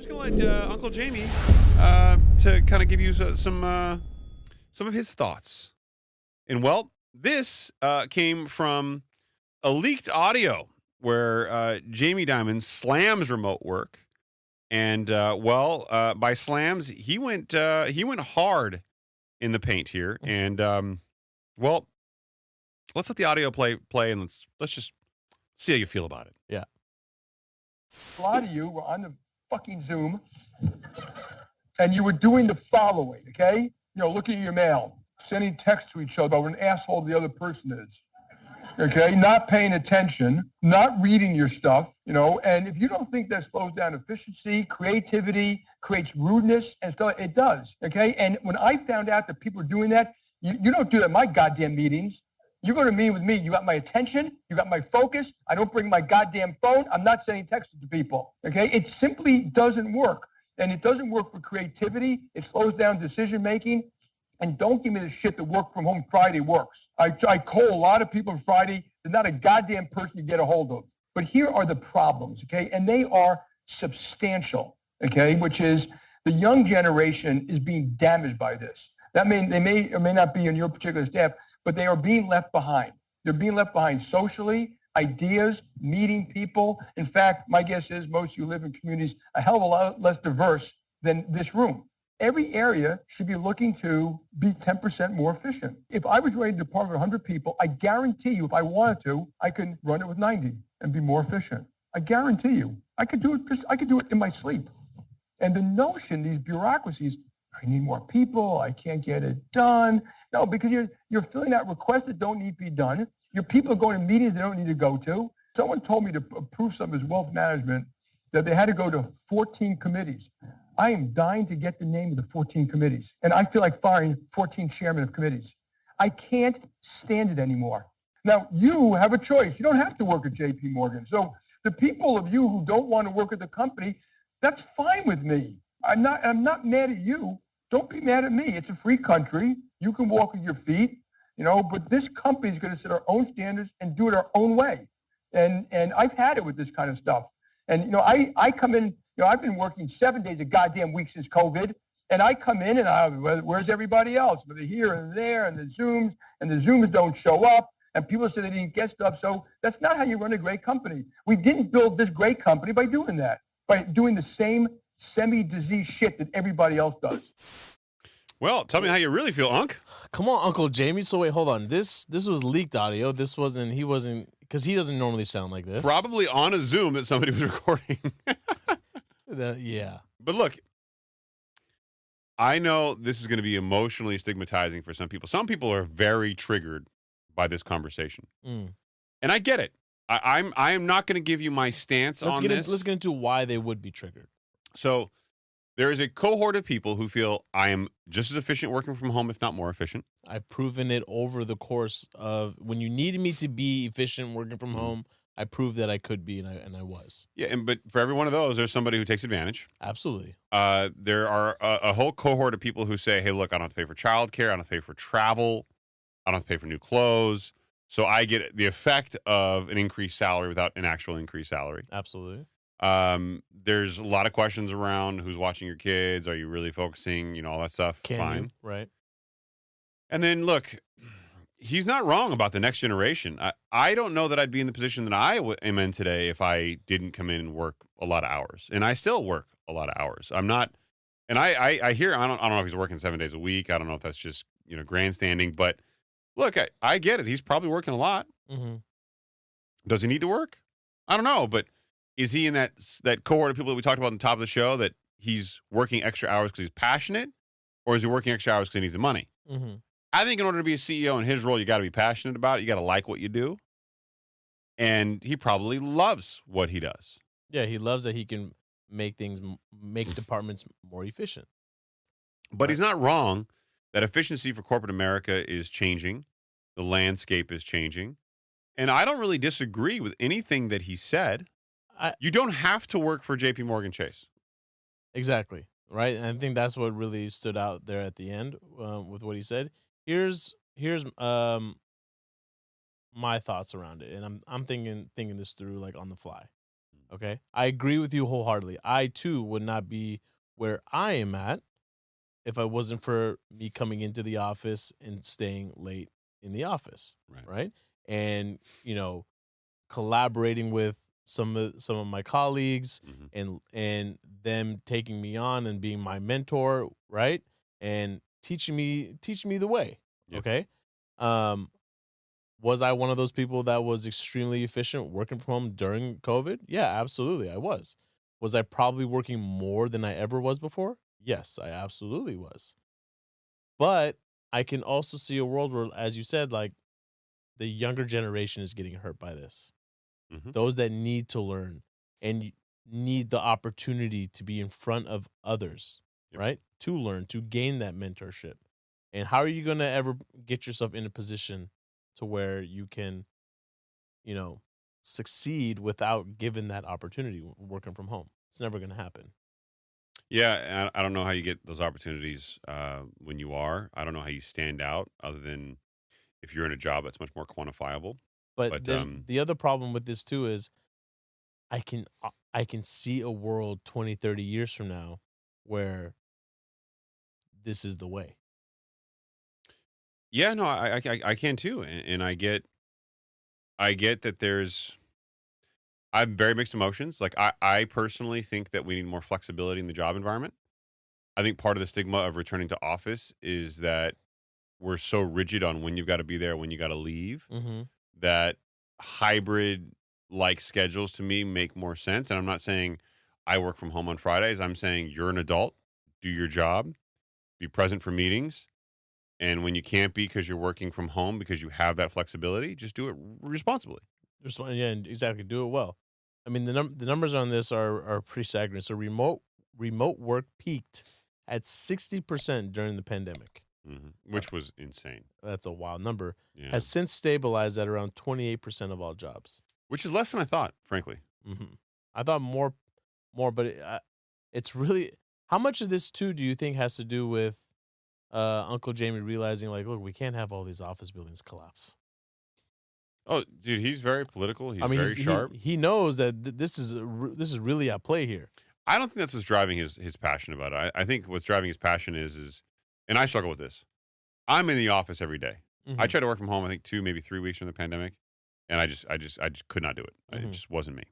just going to let Uncle Jamie to kind of give you some of his thoughts. And, well, this came from a leaked audio where Jamie Dimon slams remote work. And, by slams, he went hard in the paint here. And, let's let the audio play and let's just see how you feel about it. Yeah. A lot of you were on the fucking Zoom and you were doing the following, okay? Looking at your mail, sending texts to each other about what an asshole the other person is, okay? Not paying attention, not reading your stuff, and if you don't think that slows down efficiency, creativity, creates rudeness and stuff, it does, okay? And when I found out that people are doing that, you don't do that in my goddamn meetings. You go to a meeting with me, you got my attention, you got my focus. I don't bring my goddamn phone. I'm not sending texts to people, okay? It simply doesn't work. And it doesn't work for creativity. It slows down decision-making. And don't give me the shit that work from home Friday works. I call a lot of people on Friday. They're not a goddamn person to get a hold of. But here are the problems, okay? And they are substantial, okay? Which is the young generation is being damaged by this. That means they may or may not be on your particular staff, but they are being left behind. They're being left behind socially, ideas, meeting people. In fact, my guess is most of you live in communities a hell of a lot less diverse than this room. Every area should be looking to be 10% more efficient. If I was running a department of 100 people, I guarantee you, if I wanted to, I could run it with 90 and be more efficient. I guarantee you. I could do it in my sleep. And the notion, these bureaucracies, I need more people, I can't get it done. No, because you're filling out requests that don't need to be done. Your people are going to meetings they don't need to go to. Someone told me to approve some of his wealth management that they had to go to 14 committees. I am dying to get the name of the 14 committees. And I feel like firing 14 chairmen of committees. I can't stand it anymore. Now, you have a choice. You don't have to work at JPMorgan. So the people of you who don't want to work at the company, that's fine with me. I'm not mad at you. Don't be mad at me. It's a free country. You can walk with your feet, but this company is going to set our own standards and do it our own way. And I've had it with this kind of stuff. And, I come in, I've been working 7 days a goddamn week since COVID. And I come in and where's everybody else? They're here and there and the Zooms don't show up. And people say they didn't get stuff. So that's not how you run a great company. We didn't build this great company by doing that, by doing the same semi-disease shit that everybody else does. Well, tell me how you really feel, Unc. Come on, Uncle Jamie. So wait, hold on. This was leaked audio. He wasn't, because he doesn't normally sound like this. Probably on a Zoom that somebody was recording. Yeah. But look, I know this is going to be emotionally stigmatizing for some people. Some people are very triggered by this conversation. And I get it. I am not going to give you my stance on this. Let's get into why they would be triggered. So there is a cohort of people who feel I am just as efficient working from home, if not more efficient. I've proven it over the course of when you needed me to be efficient working from home. I proved that I could be, and I was. Yeah, but for every one of those, there's somebody who takes advantage. Absolutely. There are a whole cohort of people who say, hey, look, I don't have to pay for childcare. I don't have to pay for travel. I don't have to pay for new clothes. So I get the effect of an increased salary without an actual increased salary. Absolutely. There's a lot of questions around who's watching your kids. Are you really focusing? All that stuff. Fine. Right. And then, look, he's not wrong about the next generation. I don't know that I'd be in the position that I am in today if I didn't come in and work a lot of hours. And I still work a lot of hours. I'm not, and I hear, I don't know if he's working 7 days a week. I don't know if that's just, grandstanding. But look, I get it. He's probably working a lot. Mm-hmm. Does he need to work? I don't know. But is he in that cohort of people that we talked about on the top of the show that he's working extra hours because he's passionate? Or is he working extra hours because he needs the money? Mm-hmm. I think in order to be a CEO in his role, you got to be passionate about it. You got to like what you do. And he probably loves what he does. Yeah, he loves that he can make departments more efficient. But he's not wrong that efficiency for corporate America is changing. The landscape is changing. And I don't really disagree with anything that he said. You don't have to work for JPMorgan Chase. Exactly. Right. And I think that's what really stood out there at the end with what he said. Here's my thoughts around it, and I'm thinking this through like on the fly. Okay. I agree with you wholeheartedly. I too would not be where I am at if I wasn't for me coming into the office and staying late in the office. Right. And, collaborating with some of my colleagues and them taking me on and being my mentor, right? And teaching me the way. Yep. Okay. Was I one of those people that was extremely efficient working from home during COVID? Yeah, absolutely. I was. Was I probably working more than I ever was before? Yes, I absolutely was. But I can also see a world where, as you said, like the younger generation is getting hurt by this. Those that need to learn and need the opportunity to be in front of others, right? To learn, to gain that mentorship. And how are you going to ever get yourself in a position to where you can, succeed without given that opportunity working from home? It's never going to happen. Yeah, I don't know how you get those opportunities when you are. I don't know how you stand out other than if you're in a job that's much more quantifiable. But then the other problem with this too is I can see a world 20, 30 years from now where this is the way. Yeah, no, I can too, and I get that I have very mixed emotions. Like I personally think that we need more flexibility in the job environment. I think part of the stigma of returning to office is that we're so rigid on when you've got to be there, when you got to leave, that hybrid like schedules to me make more sense. And I'm not saying I work from home on Fridays. I'm saying you're an adult, do your job, be present for meetings. And when you can't be because you're working from home because you have that flexibility, just do it responsibly. Yeah, exactly. Do it well. I mean, the numbers on this are pretty staggering. So remote work peaked at 60% during the pandemic, which was insane. That's a wild number. Yeah. Has since stabilized at around 28% of all jobs, which is less than I thought, frankly. I thought more, but it's really, how much of this too do you think has to do with Uncle Jamie realizing, like, look, we can't have all these office buildings collapse. Oh, dude, he's very political. He's very sharp. He knows that this is really at play here. I don't think that's what's driving his passion about it. I think what's driving his passion is, and I struggle with this. I'm in the office every day. I tried to work from home, I think 2, maybe 3 weeks during the pandemic, and I just could not do it. It just wasn't me.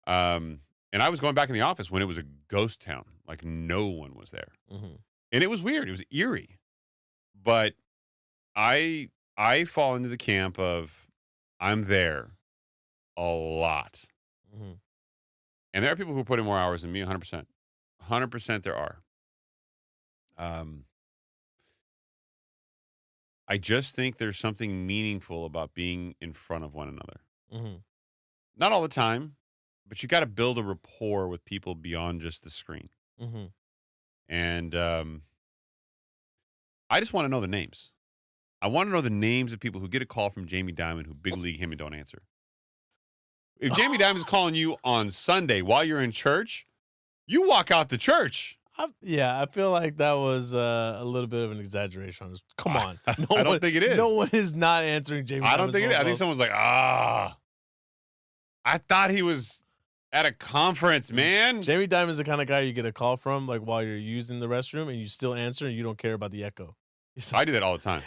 And I was going back in the office when it was a ghost town, like no one was there, and it was weird. It was eerie, but I fall into the camp of I'm there a lot. And there are people who put in more hours than me, 100%. 100% there are. I just think there's something meaningful about being in front of one another. Not all the time, but you got to build a rapport with people beyond just the screen. And I just want to know the names. I want to know the names of people who get a call from Jamie Dimon who big league him and don't answer. If Jamie Dimon is calling you on Sunday while you're in church, you walk out the church. I feel like that was a little bit of an exaggeration. Come on. I don't think it is. No one is not answering Jamie Dimon's I don't think it is. I think someone's like, I thought he was at a conference, man. Jamie Dimon's the kind of guy you get a call from, like, while you're using the restroom and you still answer and you don't care about the echo. I do that all the time.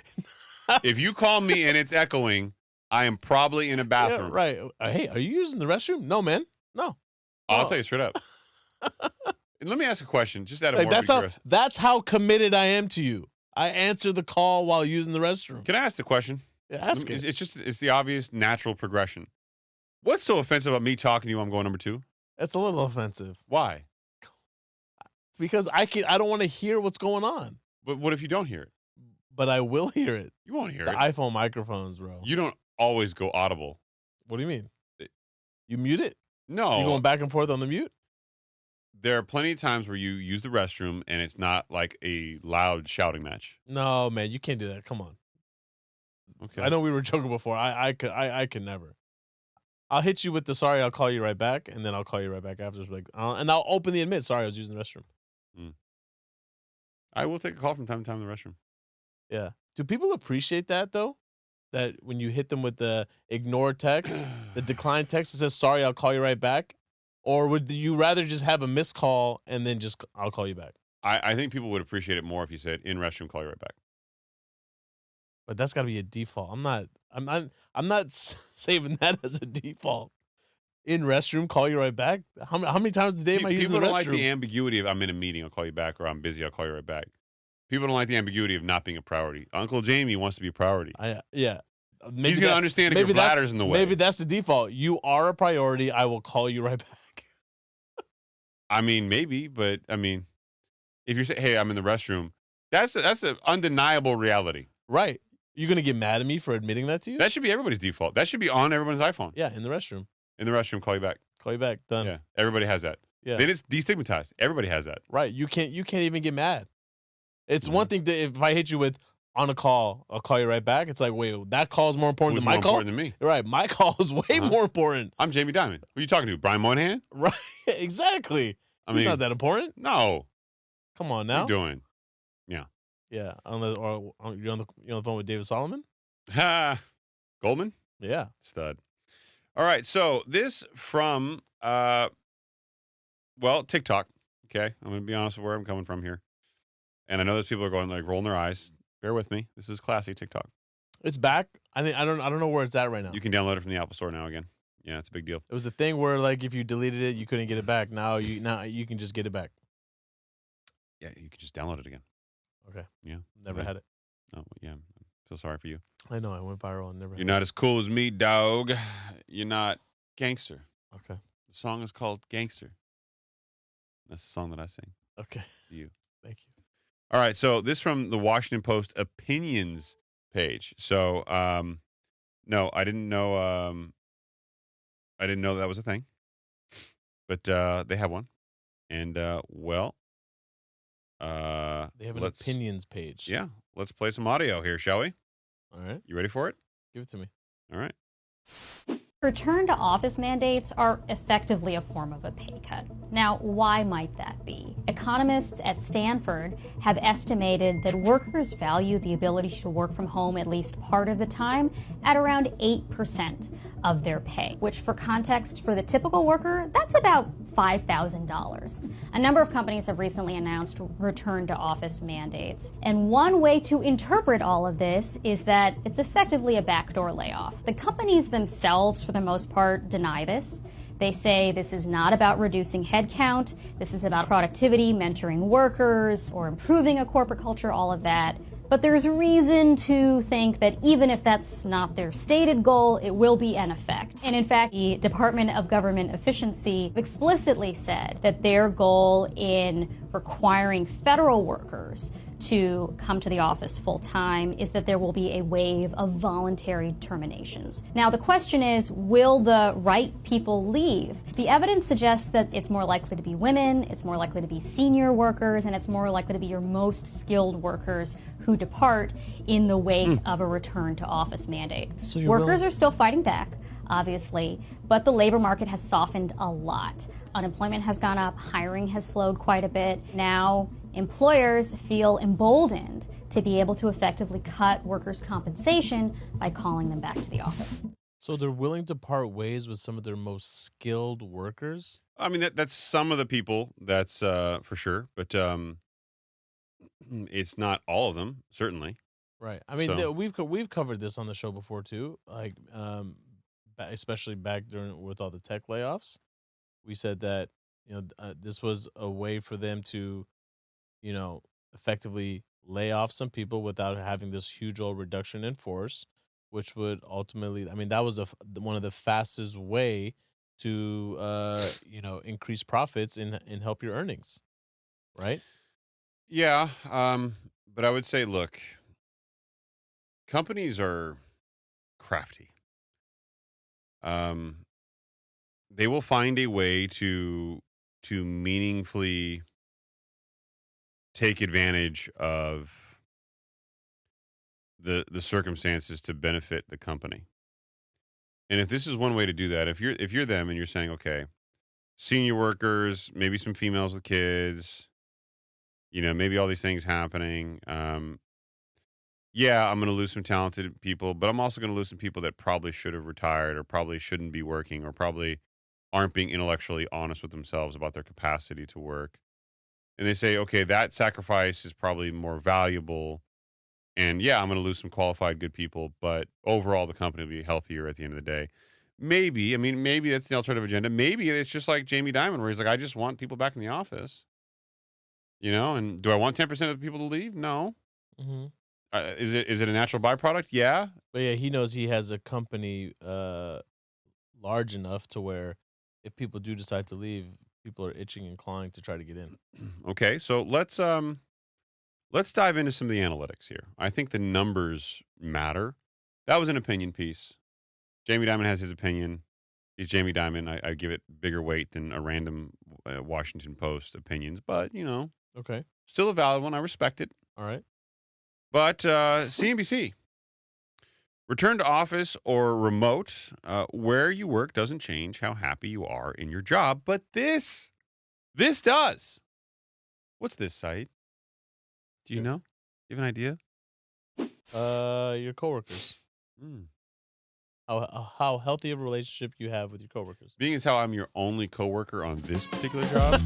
If you call me and it's echoing, I am probably in a bathroom. Yeah, right. Hey, are you using the restroom? No, man. No. I'll tell you straight up. And let me ask a question, just out of morbid that's how committed I am to you. I answer the call while using the restroom. Can I ask the question? Yeah, ask it. It's the obvious natural progression. What's so offensive about me talking to you? I'm going number 2. It's a little offensive. Why? Because I don't want to hear what's going on. But what if you don't hear it? But I will hear it. You won't hear the it. iPhone microphones, bro. You don't always go audible. What do you mean? You mute it? No. You going back and forth on the mute? There are plenty of times where you use the restroom and it's not like a loud shouting match. No, man, you can't do that. Come on. Okay. I know we were joking before. I could never. I'll hit you with the sorry, I'll call you right back, and then I'll call you right back after. Like, and I'll openly admit, sorry, I was using the restroom. I will take a call from time to time in the restroom. Yeah. Do people appreciate that, though? that when you hit them with the ignore text, the decline text that says, sorry, I'll call you right back? Or would you rather just have a missed call and then just, I'll call you back? I think people would appreciate it more if you said, in restroom, call you right back. But that's got to be a default. I'm not saving that as a default. In restroom, call you right back. How many times a day am I using the restroom? People don't like the ambiguity of I'm in a meeting, I'll call you back, or I'm busy, I'll call you right back. People don't like the ambiguity of not being a priority. Uncle Jamie wants to be a priority. Yeah. Maybe he's going to understand if your bladder's in the way. Maybe that's the default. You are a priority. I will call you right back. I mean, maybe, but I mean, if you say, hey, I'm in the restroom, that's an undeniable reality. Right. You're going to get mad at me for admitting that to you? That should be everybody's default. That should be on everyone's iPhone. Yeah, in the restroom. In the restroom, call you back. Call you back. Done. Yeah, everybody has that. Yeah. Then it's destigmatized. Everybody has that. Right. You can't even get mad. It's one thing that if I hit you with on a call, I'll call you right back. It's like, wait, that call is more important than my call? Important than me. Right. My call is way more important. I'm Jamie Dimon. Who are you talking to? Brian Moynihan? Right. Exactly. He's not that important. No. Come on now. What are you doing? Yeah. Yeah. You're on the phone with David Solomon? Ha. Goldman? Yeah. Stud. All right. So this from, TikTok. Okay. I'm going to be honest with where I'm coming from here. And I know those people are going like rolling their eyes. Bear with me. This is classy TikTok. It's back. I don't know where it's at right now. You can download it from the Apple Store now again. Yeah, it's a big deal. It was a thing where like if you deleted it, you couldn't get it back. Now you can just get it back. Yeah, you can just download it again. Okay. Yeah. Never had it. Oh, yeah. I feel sorry for you. I know. I went viral and never had You're not as cool as me, dog. You're not gangster. Okay. The song is called Gangster. That's the song that I sing. Okay. To you. Thank you. All right, so this from the Washington Post opinions page. So, no, I didn't know. I didn't know that was a thing, but they have one, and they have an opinions page. Yeah, let's play some audio here, shall we? All right, you ready for it? Give it to me. All right. Return to office mandates are effectively a form of a pay cut. Now, why might that be? Economists at Stanford have estimated that workers value the ability to work from home at least part of the time at around 8% of their pay, which for context, for the typical worker, that's about $5,000. A number of companies have recently announced return to office mandates. And one way to interpret all of this is that it's effectively a backdoor layoff. The companies themselves, for the most part, deny this. They say this is not about reducing headcount. This is about productivity, mentoring workers, or improving a corporate culture, all of that. But there's reason to think that even if that's not their stated goal, it will be an effect. And in fact, the Department of Government Efficiency explicitly said that their goal in requiring federal workers to come to the office full time is that there will be a wave of voluntary terminations. Now, the question is, will the right people leave? The evidence suggests that it's more likely to be women, it's more likely to be senior workers, and it's more likely to be your most skilled workers who depart in the wake of a return to office mandate. So workers are still fighting back, obviously, but the labor market has softened a lot. Unemployment has gone up, hiring has slowed quite a bit. Now, employers feel emboldened to be able to effectively cut workers' compensation by calling them back to the office. So they're willing to part ways with some of their most skilled workers? I mean, that's some of the people, that's for sure. But it's not all of them, certainly. Right. I mean, we've covered this on the show before, too. Like, especially back with all the tech layoffs. We said that, this was a way for them to, effectively lay off some people without having this huge old reduction in force, which would ultimately, I mean, that was one of the fastest way to, increase profits and help your earnings, right? Yeah, but I would say, look, companies are crafty. They will find a way to meaningfully take advantage of the circumstances to benefit the company. And if this is one way to do that, if you're them and you're saying, okay, senior workers, maybe some females with kids, maybe all these things happening, yeah, I'm going to lose some talented people, but I'm also going to lose some people that probably should have retired or probably shouldn't be working or probably aren't being intellectually honest with themselves about their capacity to work. And they say, okay, that sacrifice is probably more valuable. And yeah, I'm going to lose some qualified, good people, but overall, the company will be healthier at the end of the day. Maybe, I mean, maybe that's the alternative agenda. Maybe it's just like Jamie Dimon, where he's like, I just want people back in the office. And do I want 10% of the people to leave? No. Mm-hmm. Is it a natural byproduct? Yeah. But yeah, he knows he has a company large enough to where if people do decide to leave, people are itching and clawing to try to get in. Okay, so let's dive into some of the analytics here. I think the numbers matter. That was an opinion piece. Jamie Dimon has his opinion. He's Jamie Dimon. I give it bigger weight than a random Washington Post opinions, but Okay. still a valid one. I respect it. All right. But CNBC, return to office or remote, where you work doesn't change how happy you are in your job, but this does. What's this site? Do you know? You have an idea? Your coworkers. How healthy of a relationship you have with your coworkers. Being as how I'm your only coworker on this particular job.